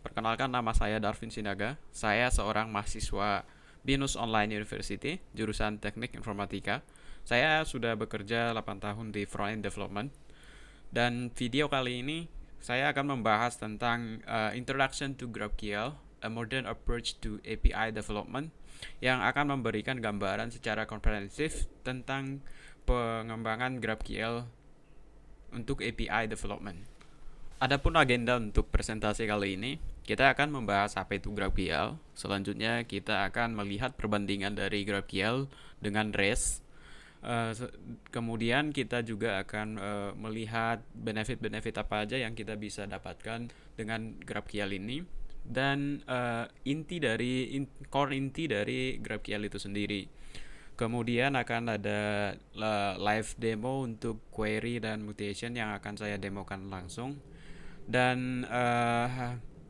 Perkenalkan, nama saya Darvin Sinaga. Saya seorang mahasiswa BINUS Online University, jurusan Teknik Informatika. Saya sudah bekerja 8 tahun di front-end development. Dan video kali ini saya akan membahas tentang Introduction to GraphQL, a modern approach to API development, yang akan memberikan gambaran secara komprehensif tentang pengembangan GraphQL untuk API development. Adapun agenda untuk presentasi kali ini, kita akan membahas apa itu GraphQL. Selanjutnya kita akan melihat perbandingan dari GraphQL dengan REST. Kemudian kita juga akan melihat benefit-benefit apa aja yang kita bisa dapatkan dengan GraphQL ini, dan core inti dari GraphQL itu sendiri. Kemudian akan ada live demo untuk query dan mutation yang akan saya demokan langsung, dan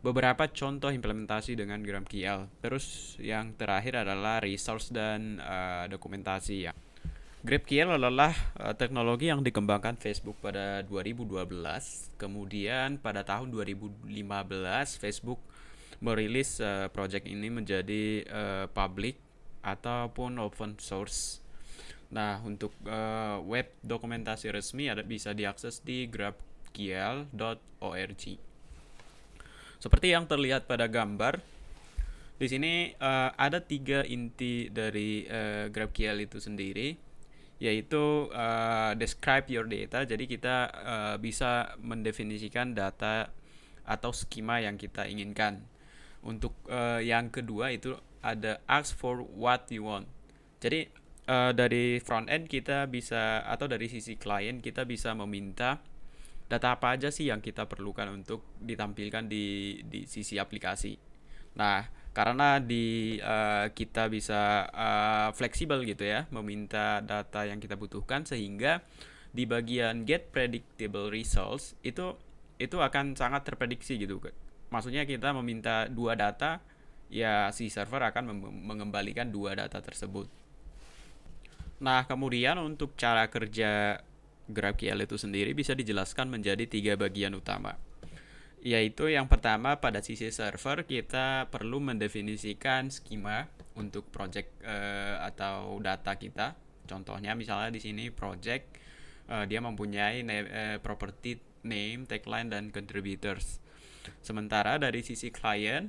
beberapa contoh implementasi dengan GraphQL. Terus yang terakhir adalah resource dan dokumentasi ya. GraphQL adalah teknologi yang dikembangkan Facebook pada 2012. Kemudian pada tahun 2015 Facebook merilis project ini menjadi public ataupun open source. Nah, untuk web dokumentasi resmi bisa diakses di graphql.org. Seperti yang terlihat pada gambar, di sini ada 3 inti dari GraphQL itu sendiri, yaitu describe your data. Jadi kita bisa mendefinisikan data atau skema yang kita inginkan. Untuk yang kedua itu ada ask for what you want. Jadi dari front end kita bisa, atau dari sisi klien kita bisa meminta data apa aja sih yang kita perlukan untuk ditampilkan di sisi aplikasi. Nah, karena kita bisa fleksibel gitu ya, meminta data yang kita butuhkan, sehingga di bagian get predictable results itu akan sangat terprediksi gitu. Maksudnya kita meminta 2 data, ya si server akan mengembalikan 2 data tersebut. Nah, kemudian untuk cara kerja GraphQL itu sendiri bisa dijelaskan menjadi 3 bagian utama. Yaitu yang pertama, pada sisi server kita perlu mendefinisikan skema untuk project atau data kita. Contohnya misalnya di sini project dia mempunyai property name, tagline, dan contributors. Sementara dari sisi klien,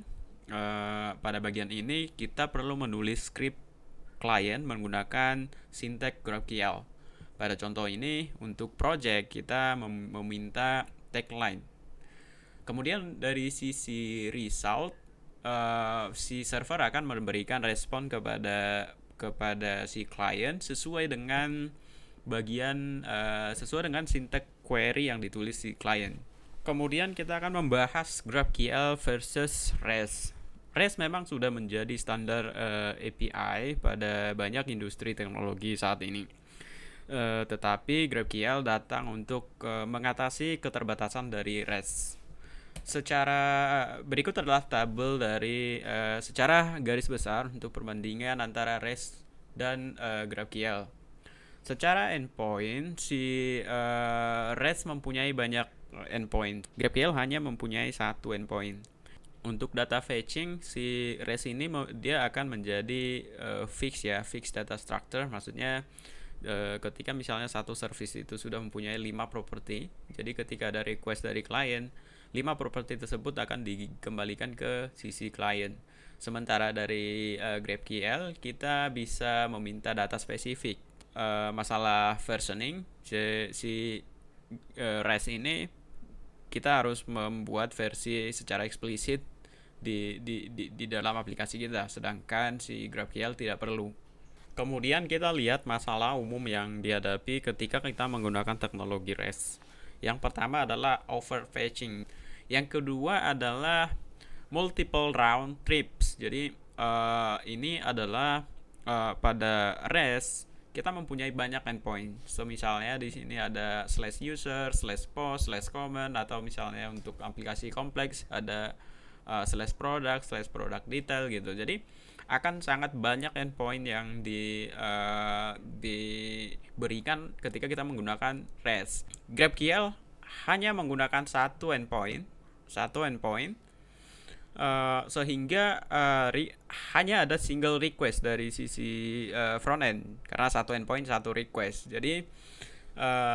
pada bagian ini kita perlu menulis script klien menggunakan syntax GraphQL. Pada contoh ini untuk project kita meminta tagline. Kemudian dari sisi result, si server akan memberikan respon kepada si klien sesuai dengan sesuai dengan syntax query yang ditulis si klien. Kemudian kita akan membahas GraphQL versus REST. REST memang sudah menjadi standar API pada banyak industri teknologi saat ini. Tetapi GraphQL datang untuk mengatasi keterbatasan dari REST. Secara berikut adalah tabel dari secara garis besar untuk perbandingan antara REST dan GraphQL. Secara endpoint, si REST mempunyai banyak endpoint. GraphQL hanya mempunyai 1 endpoint. Untuk data fetching, si REST ini dia akan menjadi fixed data structure. Maksudnya ketika misalnya satu service itu sudah mempunyai 5 property, jadi ketika ada request dari klien, 5 property tersebut akan dikembalikan ke sisi klien. Sementara dari GraphQL kita bisa meminta data spesifik. Masalah versioning, si REST ini kita harus membuat versi secara eksplisit di dalam aplikasi kita, sedangkan si GraphQL tidak perlu. Kemudian kita lihat masalah umum yang dihadapi ketika kita menggunakan teknologi REST. Yang pertama adalah overfetching. Yang kedua adalah multiple round trips. Jadi ini adalah pada REST kita mempunyai banyak endpoint. So misalnya di sini ada /user, /post, /comment, atau misalnya untuk aplikasi kompleks ada /product, /product detail gitu. Jadi akan sangat banyak endpoint yang diberikan ketika kita menggunakan REST. GraphQL hanya menggunakan satu endpoint Sehingga hanya ada single request dari sisi front end karena satu endpoint satu request. Jadi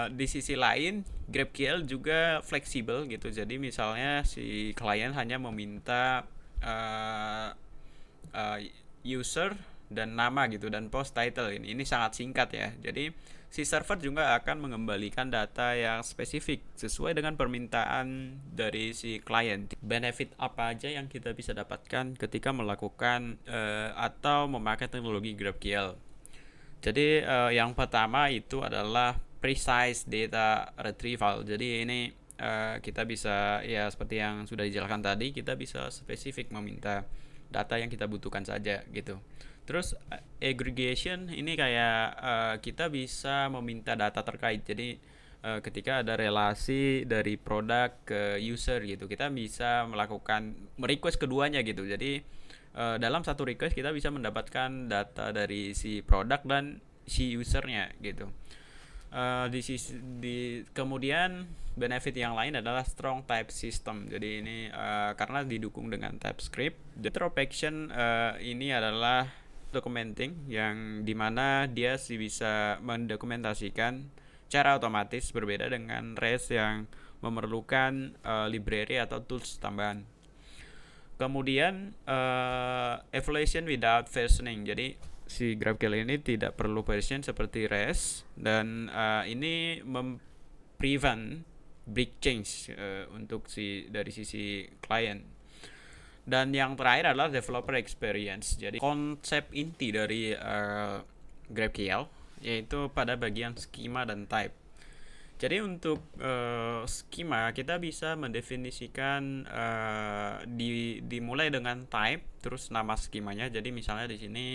di sisi lain GraphQL juga fleksibel gitu. Jadi misalnya si klien hanya meminta uh, uh, user dan nama gitu dan post title. Ini sangat singkat ya. Jadi si server juga akan mengembalikan data yang spesifik sesuai dengan permintaan dari si klien. Benefit apa aja yang kita bisa dapatkan ketika melakukan atau memakai teknologi GraphQL? Jadi yang pertama itu adalah precise data retrieval. Jadi ini kita bisa ya seperti yang sudah dijelaskan tadi, kita bisa spesifik meminta data yang kita butuhkan saja gitu. Terus aggregation ini kayak kita bisa meminta data terkait. Jadi ketika ada relasi dari produk ke user gitu, kita bisa melakukan merequest keduanya gitu. Jadi dalam satu request kita bisa mendapatkan data dari si produk dan si usernya gitu. Kemudian benefit yang lain adalah strong type system. Jadi ini karena didukung dengan TypeScript. Introspection ini adalah documenting yang dimana dia sih bisa mendokumentasikan cara otomatis, berbeda dengan REST yang memerlukan library atau tools tambahan. Kemudian evaluation without versioning. Jadi si GraphQL ini tidak perlu version seperti REST dan ini prevent big change untuk dari sisi klien. Dan yang terakhir adalah developer experience. Jadi konsep inti dari GraphQL yaitu pada bagian schema dan type. Jadi untuk schema kita bisa mendefinisikan dimulai dengan type terus nama skemanya. Jadi misalnya di sini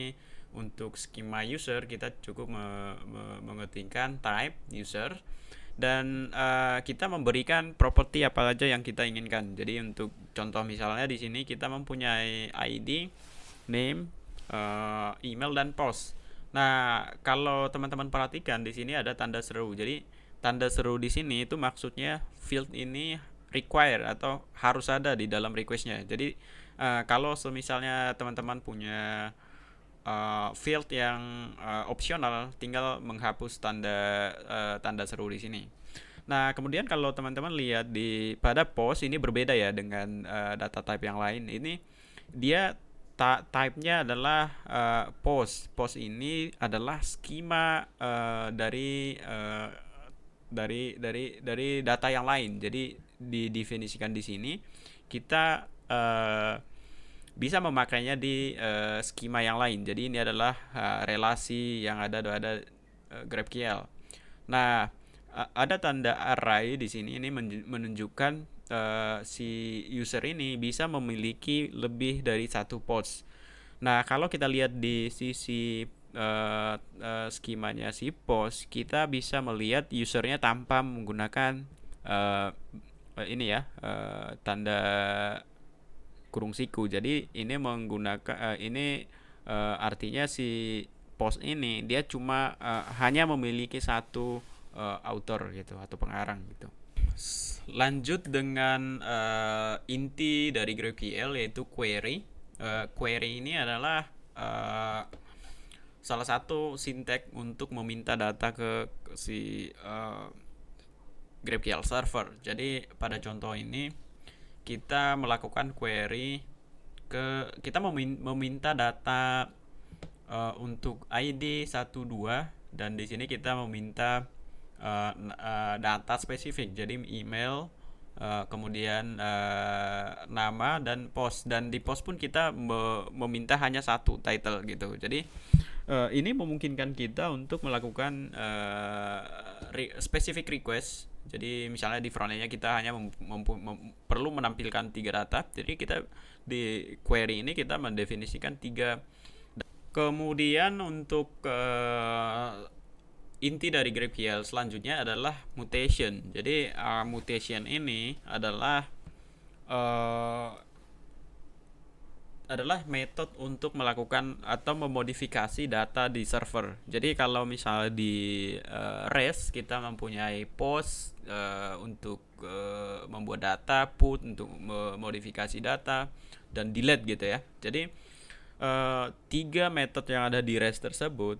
untuk schema user kita cukup mengetikkan type user dan kita memberikan properti apa saja yang kita inginkan. Jadi untuk contoh misalnya di sini kita mempunyai ID, name, email dan post. Nah, kalau teman-teman perhatikan di sini ada tanda seru. Jadi tanda seru di sini itu maksudnya field ini require atau harus ada di dalam requestnya. Jadi kalau misalnya teman-teman punya field yang opsional, tinggal menghapus tanda seru di sini. Nah, kemudian kalau teman-teman lihat pada post ini berbeda ya dengan data type yang lain. Ini dia type-nya adalah post. Post ini adalah skema dari data yang lain. Jadi didefinisikan di sini kita bisa memakainya di skema yang lain. Jadi ini adalah relasi yang ada GraphQL. Nah, ada tanda array di sini. Ini menunjukkan si user ini bisa memiliki lebih dari satu post. Nah, kalau kita lihat di sisi skemanya si post, kita bisa melihat usernya tanpa menggunakan ini ya tanda kurung siku. Jadi ini menggunakan artinya si post ini dia cuma hanya memiliki satu author gitu atau pengarang gitu. Lanjut dengan inti dari GraphQL yaitu query. Query ini adalah salah satu sintek untuk meminta data ke si GraphQL server. Jadi pada contoh ini kita melakukan query kita meminta data untuk ID 12 dan di sini kita meminta data spesifik. Jadi email, kemudian nama dan post, dan di post pun kita meminta hanya satu title gitu. Jadi ini memungkinkan kita untuk melakukan specific request. Jadi misalnya di frontendnya kita hanya perlu menampilkan 3 data. Jadi kita di query ini kita mendefinisikan 3. Kemudian untuk inti dari GraphQL selanjutnya adalah mutation. Jadi mutation ini adalah adalah metode untuk melakukan atau memodifikasi data di server. Jadi kalau misalnya di REST kita mempunyai post untuk membuat data, put untuk memodifikasi data, dan delete gitu ya. Jadi tiga metode yang ada di REST tersebut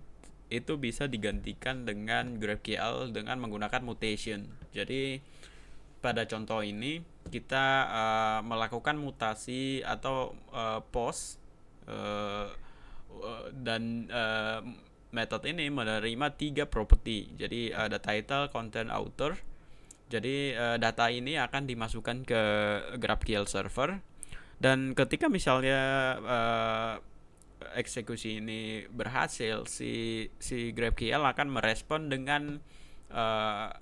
itu bisa digantikan dengan GraphQL dengan menggunakan mutation. Jadi pada contoh ini kita melakukan mutasi atau post uh, dan metode ini menerima tiga properti. Jadi ada title, content, author. Jadi data ini akan dimasukkan ke GraphQL server, dan ketika misalnya eksekusi ini berhasil, si GraphQL akan merespon dengan uh,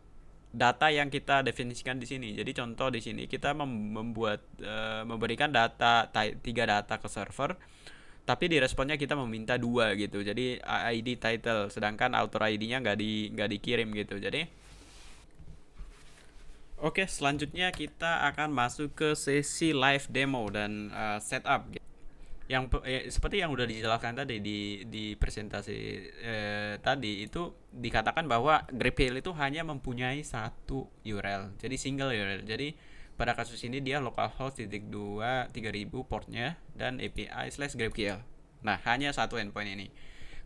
data yang kita definisikan di sini. Jadi contoh di sini kita memberikan tiga data ke server, tapi di responnya kita meminta dua gitu. Jadi ID title, sedangkan author ID-nya nggak dikirim gitu. Jadi oke, selanjutnya kita akan masuk ke sesi live demo dan setup. Seperti yang udah dijelaskan tadi di presentasi tadi, itu dikatakan bahwa GraphQL itu hanya mempunyai satu URL, jadi single URL. Jadi pada kasus ini dia localhost 3000 portnya dan API/GraphQL. Nah, hanya satu endpoint ini.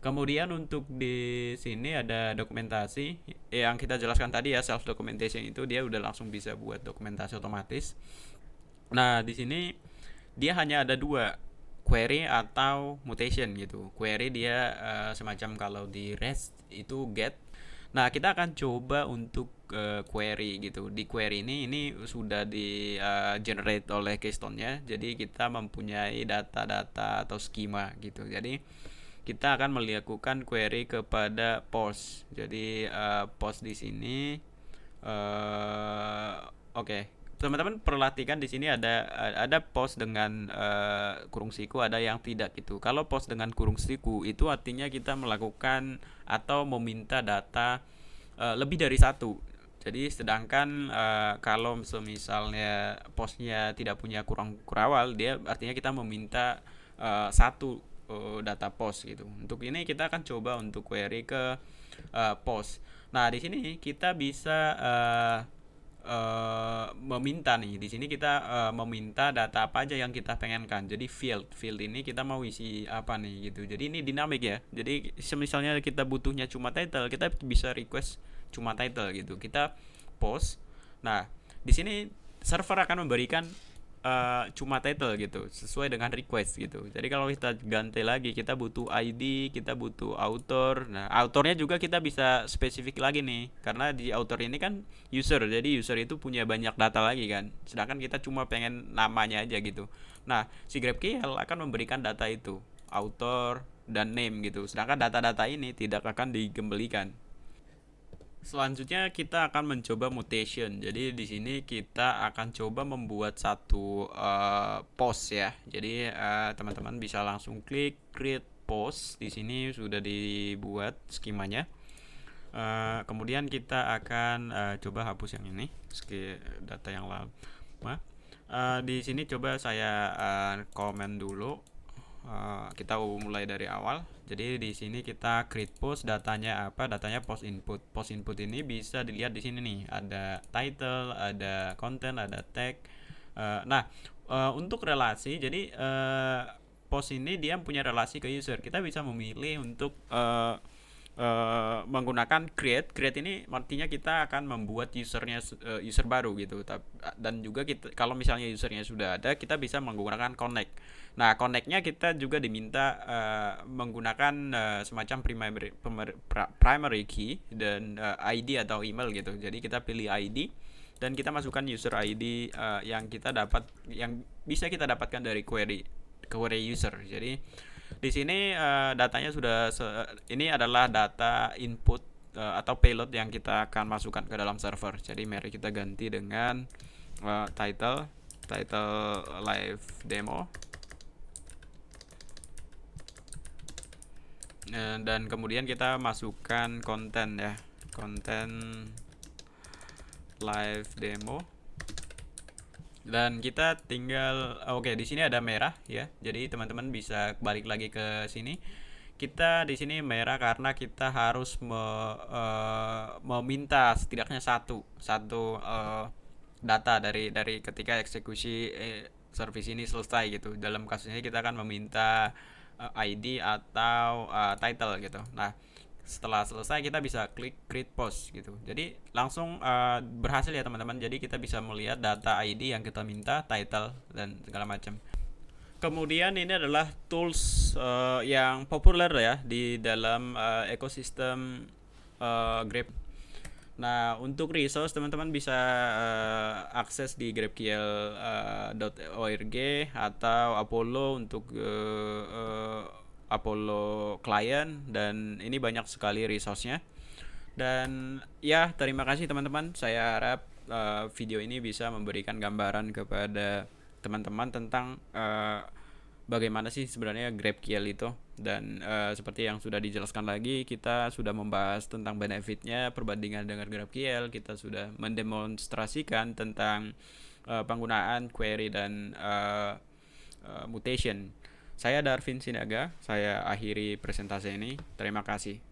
Kemudian untuk di sini ada dokumentasi yang kita jelaskan tadi ya, self documentation itu dia udah langsung bisa buat dokumentasi otomatis. Nah, di sini dia hanya ada dua, query atau mutation gitu. Query dia semacam kalau di REST itu get. Nah, kita akan coba untuk query gitu. Di query ini sudah di generate oleh Keystone-nya. Jadi kita mempunyai data-data atau schema gitu. Jadi kita akan melakukan query kepada post. Jadi post di sini oke. Teman-teman perhatikan di sini ada post dengan kurung siku, ada yang tidak gitu. Kalau post dengan kurung siku itu artinya kita melakukan atau meminta data lebih dari satu. Jadi sedangkan kalau misalnya postnya tidak punya kurang kurawal, dia artinya kita meminta satu data post gitu. Untuk ini kita akan coba untuk query ke post. Nah, di sini kita bisa meminta nih. Di sini kita meminta data apa aja yang kita pengenkan. Jadi field ini kita mau isi apa nih gitu. Jadi ini dinamik ya. Jadi misalnya kita butuhnya cuma title, kita bisa request cuma title gitu. Kita post. Nah, di sini server akan memberikan cuma title gitu, sesuai dengan request gitu. Jadi kalau kita ganti lagi, kita butuh ID, kita butuh author. Nah, authornya juga kita bisa spesifik lagi nih, karena di author ini kan user, jadi user itu punya banyak data lagi kan, sedangkan kita cuma pengen namanya aja gitu. Nah, si GraphQL akan memberikan data itu, author dan name gitu, sedangkan data-data ini tidak akan dikembalikan. Selanjutnya kita akan mencoba mutation. Jadi di sini kita akan coba membuat satu post ya. Jadi teman-teman bisa langsung klik create post. Di sini sudah dibuat skemanya. Kemudian kita akan coba hapus yang ini, data yang lama. Di sini coba saya komen dulu. Kita mulai dari awal. Jadi di sini kita create post, datanya apa? Datanya post input. Post input ini bisa dilihat di sini nih. Ada title, ada content, ada tag. Untuk relasi, jadi post ini dia punya relasi ke user. Kita bisa memilih untuk menggunakan create ini artinya kita akan membuat user baru gitu. Dan juga kita, kalau misalnya usernya sudah ada, kita bisa menggunakan connect. Nah, connectnya kita juga diminta menggunakan semacam primary key dan ID atau email gitu. Jadi kita pilih ID dan kita masukkan user ID yang bisa kita dapatkan dari query user. Jadi di sini datanya ini adalah data input atau payload yang kita akan masukkan ke dalam server. Jadi mari kita ganti dengan title live demo. Dan kemudian kita masukkan konten ya, konten live demo. Dan kita tinggal oke, di sini ada merah ya. Jadi teman-teman bisa balik lagi ke sini. Kita di sini merah karena kita harus meminta setidaknya satu satu data dari ketika eksekusi service ini selesai gitu. Dalam kasus ini kita akan meminta ID atau title gitu. Nah, setelah selesai kita bisa klik create post gitu. Jadi langsung berhasil ya teman-teman. Jadi kita bisa melihat data ID yang kita minta, title dan segala macam. Kemudian ini adalah tools yang populer ya di dalam ekosistem Grab. Nah, untuk resource teman-teman bisa akses di grabql.org atau Apollo untuk Apollo client, dan ini banyak sekali resource-nya. Dan ya, terima kasih teman-teman. Saya harap video ini bisa memberikan gambaran kepada teman-teman tentang bagaimana sih sebenarnya GrabQL itu. Dan seperti yang sudah dijelaskan lagi, kita sudah membahas tentang benefitnya perbandingan dengan GrabQL. Kita sudah mendemonstrasikan tentang penggunaan query dan mutation. Saya Darvin Sinaga, saya akhiri presentasi ini. Terima kasih.